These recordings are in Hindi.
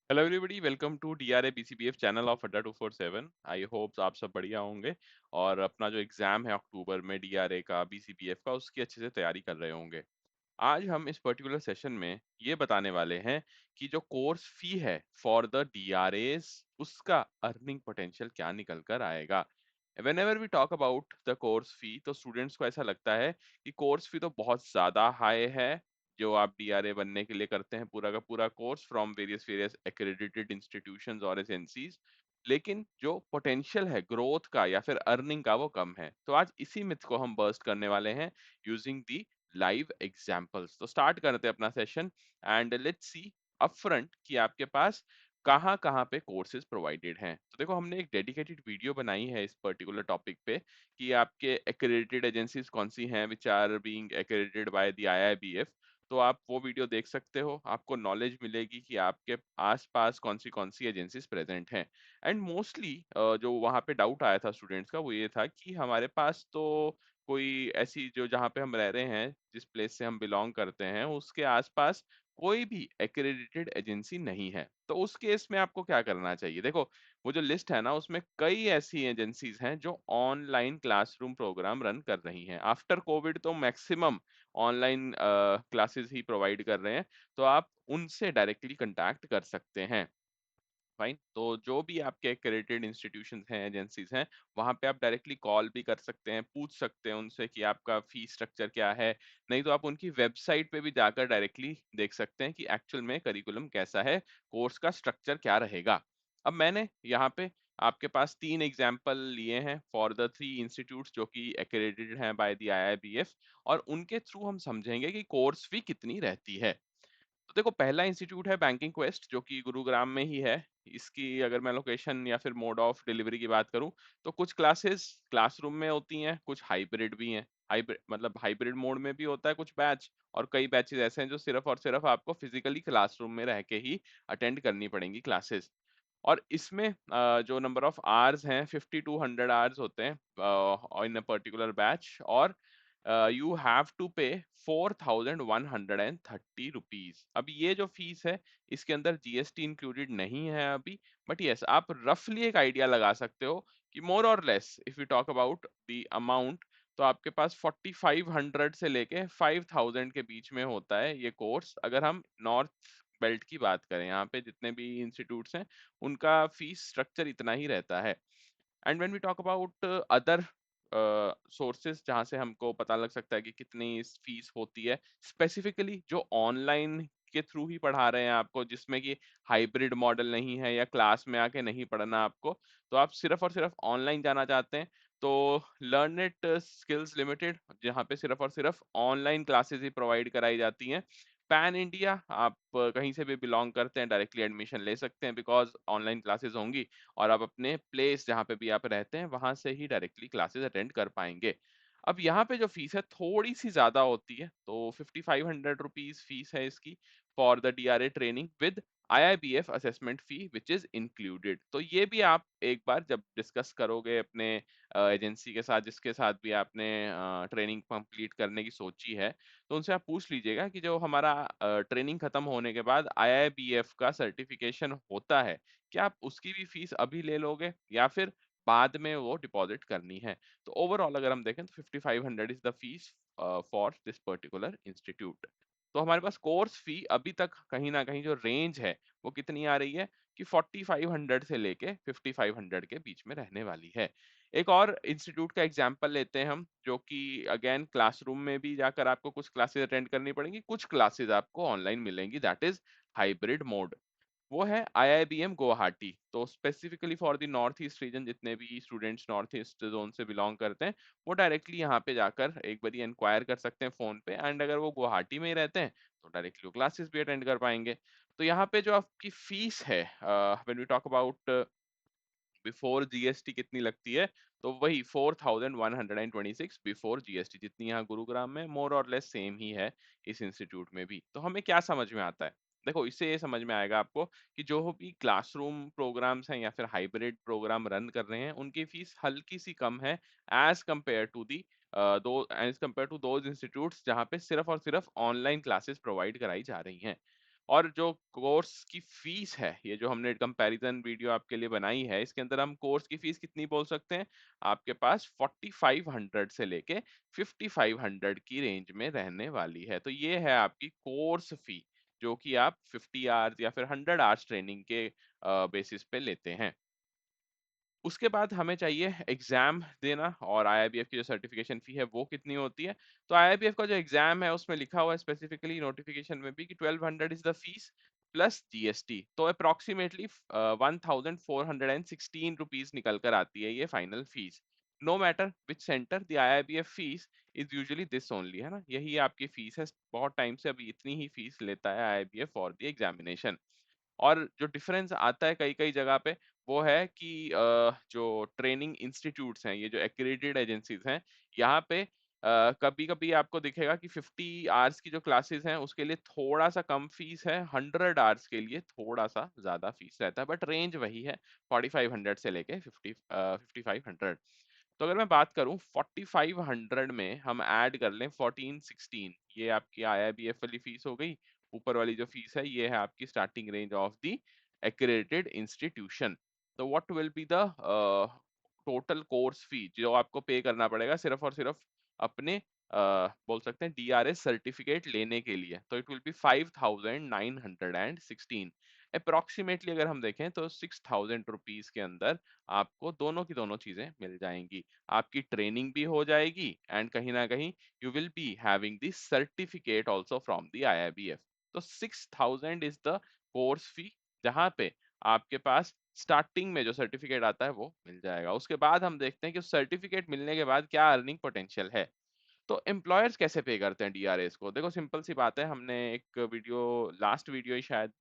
Hello everybody, welcome to DRA BCBF channel of Adda 247। I hope आप सब बढ़िया होंगे और अपना जो एग्जाम है अक्टूबर में डीआरए का बीसीबीएफ का उसकी अच्छे से तैयारी कर रहे होंगे। आज हम इस पर्टिकुलर सेशन में ये बताने वाले हैं कि जो कोर्स फी है फॉर द डीआरएस उसका अर्निंग पोटेंशियल क्या निकल कर आएगा। Whenever we talk about the course fee तो स्टूडेंट्स को ऐसा लगता है कि कोर्स फी तो बहुत ज्यादा हाई है जो आप डीआरए बनने के लिए करते हैं पूरा का पूरा course from various various accredited institutions और एजेंसीज, लेकिन जो पोटेंशियल है ग्रोथ का या फिर अर्निंग का वो कम है। तो आज इसी मिथ को हम बर्स्ट करने वाले हैं यूजिंग दी लाइव एग्जांपल्स। तो स्टार्ट करते हैं अपना session and let's see upfront कि आपके पास कहाँ कहाँ पे कोर्सेज प्रोवाइडेड हैं। तो देखो हमने एक डेडिकेटेड वीडियो बनाई है इस पर्टिकुलर टॉपिक पे कि आपके एक्रेडिटेड एजेंसीज कौन सी हैं which are being accredited by the IIBF. तो आप वो वीडियो देख सकते हो, आपको नॉलेज मिलेगी कि आपके आसपास कौन सी एजेंसीज प्रेजेंट हैं। एंड मोस्टली जो वहाँ पे डाउट आया था स्टूडेंट्स का वो ये था कि हमारे पास तो कोई ऐसी जो जहाँ पे हम रह रहे हैं जिस प्लेस से हम बिलोंग करते हैं उसके आसपास कोई भी एक्रेडिटेड एजेंसी नहीं है। तो उस केस में आपको क्या करना चाहिए? देखो वो जो लिस्ट है ना उसमें कई ऐसी एजेंसीज हैं जो ऑनलाइन क्लासरूम प्रोग्राम रन कर रही हैं। आफ्टर कोविड तो मैक्सिमम ऑनलाइन क्लासेस ही प्रोवाइड कर रहे हैं। तो आप उनसे डायरेक्टली कांटेक्ट कर सकते हैं। फाइन, तो जो भी आपके एक्रेडिटेड इंस्टीट्यूशन हैं एजेंसीज हैं वहां पे आप डायरेक्टली कॉल भी कर सकते हैं, पूछ सकते हैं उनसे कि आपका फी स्ट्रक्चर क्या है। नहीं तो आप उनकी वेबसाइट पे भी जाकर डायरेक्टली देख सकते हैं कि एक्चुअल में करिकुलम कैसा है, कोर्स का स्ट्रक्चर क्या रहेगा। अब मैंने यहाँ पे आपके पास तीन एग्जाम्पल लिए हैं फॉर द थ्री इंस्टीट्यूट्स जो कि एक्रेडिटेड हैं बाय द आईआईबीएफ, और उनके थ्रू हम समझेंगे कि कोर्स फी कितनी रहती है। तो देखो पहला इंस्टीट्यूट है बैंकिंग क्वेस्ट जो कि गुरुग्राम में ही है। इसकी अगर मैं लोकेशन या फिर मोड ऑफ डिलीवरी की बात करूं तो कुछ क्लासेस क्लासरूम में होती हैं, कुछ हाइब्रिड भी हैं। हाइब्रिड मतलब हाइब्रिड मोड में भी होता है कुछ बैच, और कई बैचेस ऐसे हैं जो सिर्फ और सिर्फ आपको फिजिकली क्लासरूम में रह के ही अटेंड करनी पड़ेंगी क्लासेस। और इसमें जो नंबर ऑफ आवर्स हैं 50 to 100 आवर्स होते हैं इन अ पर्टिकुलर बैच, और यू हैव टू पे 4130 रुपीज। अब ये जो फीस है इसके अंदर जीएसटी इंक्लूडेड नहीं है अभी, बट यस आप रफली एक आइडिया लगा सकते हो कि मोर और less if you talk about the amount तो आपके पास 4500 से लेके 5000 के बीच में होता है ये कोर्स। अगर हम नॉर्थ बेल्ट की बात करें, यहाँ पे जितने भी इंस्टीट्यूट्स हैं उनका फीस स्ट्रक्चर इतना ही रहता है। And when we talk about other sources जहाँ से हमको पता लग सकता है कि कितनी फीस होती है, स्पेसिफिकली जो ऑनलाइन के थ्रू ही पढ़ा रहे हैं आपको, जिसमें कि हाइब्रिड मॉडल नहीं है या क्लास में आके नहीं पढ़ना आपको, तो आप सिर्फ और सिर्फ ऑनलाइन जाना चाहते हैं तो लर्न इट स्किल्स लिमिटेड जहाँ पे सिर्फ और सिर्फ ऑनलाइन क्लासेस ही प्रोवाइड कराई जाती हैं। पैन इंडिया आप कहीं से भी बिलोंग करते हैं डायरेक्टली एडमिशन ले सकते हैं बिकॉज ऑनलाइन क्लासेस होंगी और आप अपने प्लेस जहाँ पे भी आप रहते हैं वहां से ही डायरेक्टली क्लासेस अटेंड कर पाएंगे। अब यहाँ पे जो फीस है थोड़ी सी ज्यादा होती है, तो 5500 रुपीज फीस है इसकी for the DRA training with IIBF assessment fee which is included. तो ये भी आप एक बार जब डिस्कस करोगे अपने एजेंसी के साथ जिसके साथ भी आपने ट्रेनिंग कंप्लीट करने की सोची है, तो उनसे आप पूछ लीजिएगा कि जो हमारा ट्रेनिंग खत्म होने के बाद आईआईबीएफ का सर्टिफिकेशन होता है, क्या आप उसकी भी फीस अभी ले लोगे या फिर बाद में वो डिपॉजिट करनी है। तो ओवरऑल अगर हम देखें तो 5500 is the fees for this particular institute. तो हमारे पास कोर्स फी अभी तक कहीं ना कहीं जो रेंज है वो कितनी आ रही है कि 4500 से लेके 5500 के बीच में रहने वाली है। एक और इंस्टीट्यूट का एग्जांपल लेते हैं हम, जो कि अगेन क्लासरूम में भी जाकर आपको कुछ क्लासेस अटेंड करनी पड़ेंगी, कुछ क्लासेस आपको ऑनलाइन मिलेंगी, दैट इज हाइब्रिड मोड। वो है आईआईबीएम गुवाहाटी। तो specifically for the north east region जितने भी स्टूडेंट्स नॉर्थ ईस्ट जोन से बिलोंग करते हैं वो डायरेक्टली यहाँ पे जाकर एक बार इंक्वायर कर सकते हैं फोन पे, एंड अगर वो गुवाहाटी में ही रहते हैं तो डायरेक्टली वो क्लासेस भी अटेंड कर पाएंगे। तो यहाँ पे जो आपकी फीस है when we talk about before GST कितनी लगती है, तो वही 4126 बिफोर जीएसटी जितनी यहाँ गुरुग्राम में मोर और लेस सेम ही है इस इंस्टीट्यूट में भी। तो हमें क्या समझ में आता है? देखो इससे ये समझ में आएगा आपको कि जो भी क्लासरूम प्रोग्राम्स हैं या फिर हाइब्रिड प्रोग्राम रन कर रहे हैं उनकी फीस हल्की सी कम है एज कंपेयर टू दी दो as compare to those institutes जहाँ पे सिर्फ और सिर्फ ऑनलाइन क्लासेस प्रोवाइड कराई जा रही हैं। और जो कोर्स की फीस है, ये जो हमने कंपैरिजन वीडियो आपके लिए बनाई है, इसके अंदर हम कोर्स की फीस कितनी बोल सकते हैं, आपके पास 4500 से लेके 5500 की रेंज में रहने वाली है। तो ये है आपकी कोर्स फी, जो कि आप 50 आवर्स या फिर 100 आवर्स ट्रेनिंग के बेसिस पे लेते हैं। उसके बाद हमें चाहिए एग्जाम देना, और आईआईबीएफ की जो सर्टिफिकेशन फी है वो कितनी होती है। तो आईआईबीएफ का जो एग्जाम है उसमें लिखा हुआ है स्पेसिफिकली नोटिफिकेशन में भी कि 1200 is the fees plus GST, तो अप्रोक्सीमेटली 1416 रुपीज निकल कर आती है ये final fees. No matter which centre, the IIBF fees is usually this only, है ना, यही आपकी फीस है। बहुत टाइम से अभी इतनी ही फीस लेता है आईआईबीएफ फॉर द एग्जामिनेशन। और जो डिफरेंस आता है कई कई जगह पे, वो है कि जो ट्रेनिंग इंस्टीट्यूट्स हैं, ये जो एक्रेडिटेड एजेंसीज हैं, यहाँ पे कभी कभी आपको दिखेगा कि 50 आवर्स की जो क्लासेस हैं उसके लिए थोड़ा सा कम फीस है, 100 आवर्स के लिए थोड़ा सा ज्यादा फीस रहता है, बट रेंज वही है 4500 से लेके 5500। तो अगर मैं बात करूं 4500 में हम ऐड कर लें 1416, ये आपकी आईआईबीएफ वाली फीस हो गई। ऊपर वाली जो फीस है ये है आपकी starting range of the accredited institution. तो what will be the total course fee जो आपको पे करना पड़ेगा सिर्फ और सिर्फ अपने बोल सकते हैं डीआरएस सर्टिफिकेट लेने के लिए, तो इट विल बी 5916। अप्रोक्सीमेटली अगर हम देखें तो 6000 रुपीज के अंदर आपको दोनों की दोनों चीजें मिल जाएंगी। आपकी ट्रेनिंग भी हो जाएगी एंड कहीं ना कहीं you will be having the certificate also from the IIBF। तो 6000 इज द कोर्स फी, जहां पे आपके पास स्टार्टिंग में जो सर्टिफिकेट आता है वो मिल जाएगा। उसके बाद हम देखते हैं कि सर्टिफिकेट मिलने के बाद क्या अर्निंग पोटेंशियल है। तो एम्प्लॉयर्स कैसे पे करते हैं डीआरएस को, देखो सिंपल सी बात है, हमने एक वीडियो, लास्ट वीडियो ही शायद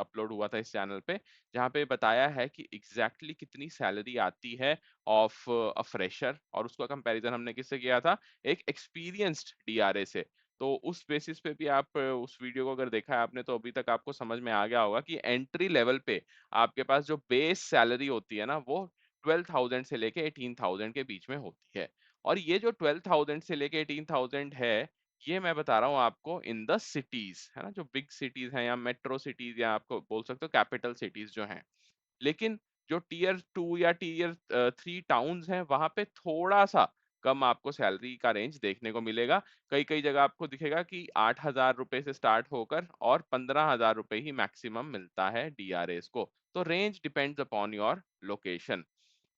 अपलोड हुआ था इस चैनल पे, जहाँ पे बताया है कि एग्जैक्टली कितनी सैलरी आती है ऑफ अ फ्रेशर, और उसका कंपैरिजन हमने किससे किया था, एक एक्सपीरियंस्ड डीआरए से। तो उस बेसिस पे भी आप उस वीडियो को अगर देखा है आपने तो अभी तक आपको समझ में आ गया होगा कि एंट्री लेवल पे आपके पास जो बेस सैलरी होती है ना, वो 12,000 से लेके 18,000 के बीच में होती है। और ये जो 12,000 से लेके 18,000 है, ये मैं बता रहा हूँ आपको इन द सिटीज, है ना, जो बिग सिटीज हैं या मेट्रो सिटीज या आपको बोल सकते हो कैपिटल सिटीज जो हैं। लेकिन जो टीयर 2 या टीयर 3 टाउन्स हैं, वहां पे थोड़ा सा कम आपको सैलरी का रेंज देखने को मिलेगा। कई कई जगह आपको दिखेगा कि 8,000 रुपए से स्टार्ट होकर और 15,000 रुपए ही मैक्सिमम मिलता है डीआरएस को। तो range depends upon your location.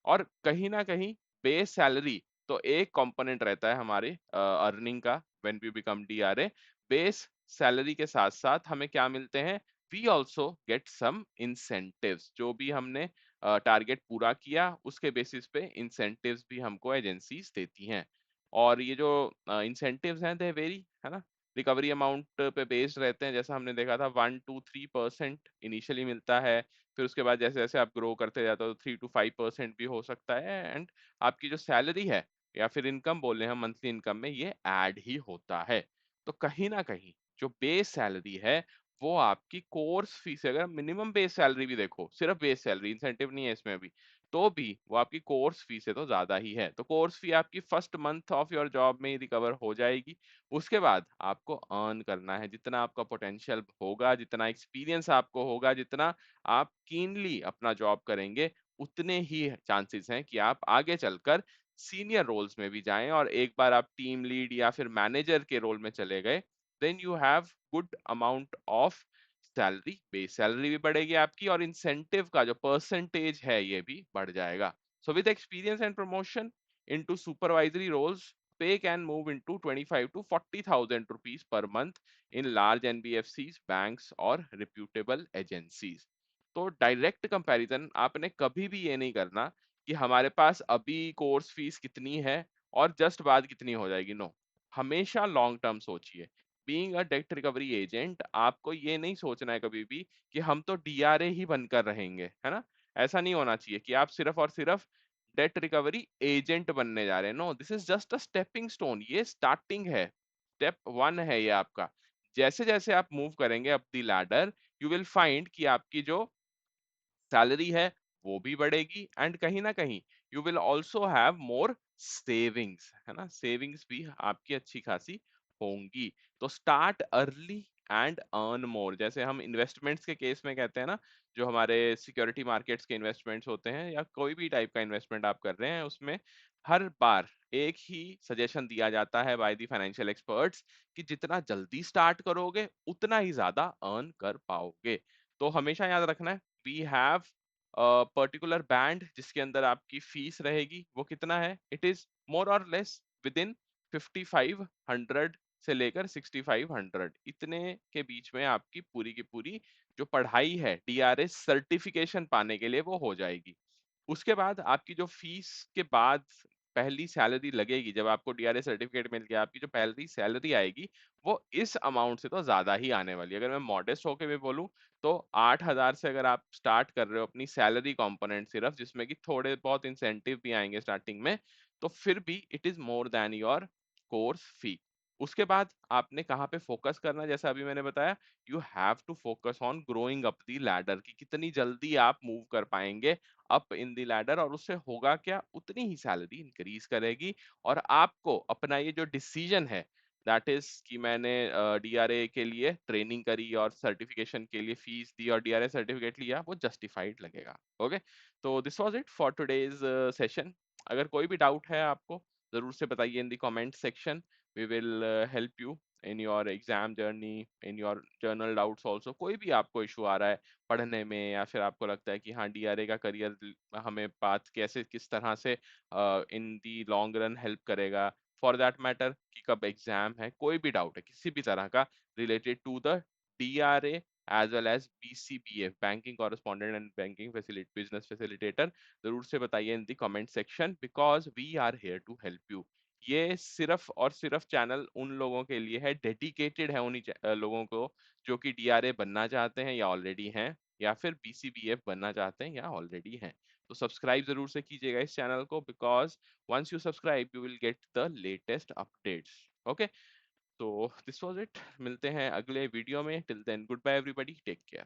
और कहीं ना कहीं बेस सैलरी तो एक कंपोनेंट रहता है हमारे अर्निंग का when we become DRA. Base salary के साथ साथ हमें क्या मिलते हैं, we also get some incentives, जो भी हमने टारगेट पूरा किया उसके बेसिस पे इंसेंटिव्स भी हमको एजेंसीज देती हैं। और ये जो इंसेंटिव्स हैं दे वेरी, है ना, रिकवरी अमाउंट पे बेस्ड रहते हैं। जैसा हमने देखा था 1 to 3% इनिशियली मिलता है, फिर उसके बाद जैसे जैसे आप ग्रो करते जाते हो तो 3 to 5% भी हो सकता है, एंड आपकी जो सैलरी है या फिर इनकम बोले हम मंथली इनकम में, ये ऐड ही होता है। तो कहीं ना कहीं जो बेस सैलरी है वो आपकी कोर्स फीस है। अगर मिनिमम बेस सैलरी भी देखो, सिर्फ बेस सैलरी, इंसेंटिव नहीं है इसमें भी, तो भी वो आपकी कोर्स फीस है तो ज्यादा ही है। तो कोर्स फी आपकी first month of your job में ही रिकवर हो जाएगी। उसके बाद आपको अर्न करना है, जितना आपका पोटेंशियल होगा, जितना एक्सपीरियंस आपको होगा, जितना आप कीनली अपना जॉब करेंगे, उतने ही चांसेस हैं कि आप आगे चलकर सीनियर रोल्स में भी जाएं। और एक बार आप टीम लीड या फिर मैनेजर के रोल में चले गए, then you have good amount of salary, base salary भी बढ़ेगी आपकी और इंसेंटिव का जो परसेंटेज है ये भी बढ़ जाएगा। So with experience and promotion into supervisory roles, pay can move into 25 to 40,000 rupees per month in large NBFCs, banks और reputable agencies। तो डायरेक्ट कंपैरिजन आपने कभी भी ये नहीं करना कि हमारे पास अभी कोर्स फीस कितनी है और जस्ट बाद कितनी हो जाएगी, नो। हमेशा लॉन्ग टर्म सोचिए। Being a date recovery agent, आपको ये नहीं सोचना है कभी भी कि हम तो डीआरए ही बनकर रहेंगे, है ना। ऐसा नहीं होना चाहिए कि आप सिर्फ और सिर्फ डेट रिकवरी एजेंट बनने जा रहे हैं। No, this is just a stepping stone, ये स्टार्टिंग है, स्टेप 1 है ये आपका। जैसे जैसे आप मूव करेंगे up the ladder, you will find कि आपकी जो सैलरी है वो भी बढ़ेगी एंड कहीं ना कहीं you will also have more savings, है ना, सेविंग्स भी आपकी अच्छी खासी होंगी। तो start early and earn more. जैसे हम इन्वेस्टमेंट्स के केस में कहते हैं ना, जो हमारे सिक्योरिटी मार्केट्स के इन्वेस्टमेंट्स होते हैं या कोई भी टाइप का इन्वेस्टमेंट आप कर रहे हैं, उसमें हर बार एक ही सजेशन दिया जाता है बाय द फाइनेंशियल एक्सपर्ट्स कि जितना जल्दी स्टार्ट करोगे उतना ही ज्यादा अर्न कर पाओगे। तो हमेशा याद रखना है, वी हैव पर्टिकुलर बैंड जिसके अंदर आपकी फीस रहेगी। वो कितना है? इट इज मोर और लेस विद इन 5500 से लेकर 6500, इतने के बीच में आपकी पूरी की पूरी जो पढ़ाई है डीआरएस सर्टिफिकेशन पाने के लिए वो हो जाएगी। उसके बाद आपकी जो फीस के बाद पहली सैलरी लगेगी, जब आपको डीआरए सर्टिफिकेट मिल गया, आपकी जो पहली सैलरी आएगी वो इस अमाउंट से तो ज्यादा ही आने वाली है। अगर मैं मॉडेस्ट होके भी बोलूं तो 8000 से अगर आप स्टार्ट कर रहे हो अपनी सैलरी कंपोनेंट सिर्फ, जिसमें कि थोड़े बहुत इंसेंटिव भी आएंगे स्टार्टिंग में, तो फिर भी it is more than your course fee. उसके बाद आपने कहाँ पे फोकस करना है, जैसा अभी मैंने बताया, you have to focus on growing up the ladder, कि कितनी जल्दी आप मूव कर पाएंगे अप इन दी लैडर, और उससे होगा क्या, उतनी ही सैलरी इंक्रीज करेगी। और आपको अपना ये जो डिसीजन है, दैट इज कि मैंने डीआरए के लिए ट्रेनिंग करी और सर्टिफिकेशन के लिए फीस दी और डीआरए सर्टिफिकेट लिया, वो जस्टिफाइड लगेगा। ओके, तो this was it for today's session. अगर कोई भी डाउट है आपको, जरूर से बताइए in the comment section. We will help you in your exam journey, in your general doubts also. कोई भी आपको इशू आ रहा है पढ़ने में, या फिर आपको लगता है कि हाँ डीआरए का करियर हमें पाथ कैसे किस तरह से इन दी लॉन्ग रन हेल्प करेगा, फॉर दैट मैटर कि कब एग्जाम है, कोई भी डाउट है किसी भी तरह का related to the DRA as well as BCBA, banking correspondent and banking facilitator business facilitator, जरूर से बताइए in the comment section, because we are here to help you. ये सिर्फ और सिर्फ चैनल उन लोगों के लिए है, डेडिकेटेड है उन्हीं लोगों को जो कि डीआरए बनना चाहते हैं या ऑलरेडी हैं, या फिर बीसीबीएफ बनना चाहते हैं या ऑलरेडी हैं। तो सब्सक्राइब जरूर से कीजिएगा इस चैनल को, because once you subscribe you will get the latest updates. Okay, तो दिस वाज इट, मिलते हैं अगले वीडियो में। Till then good bye everybody, take care.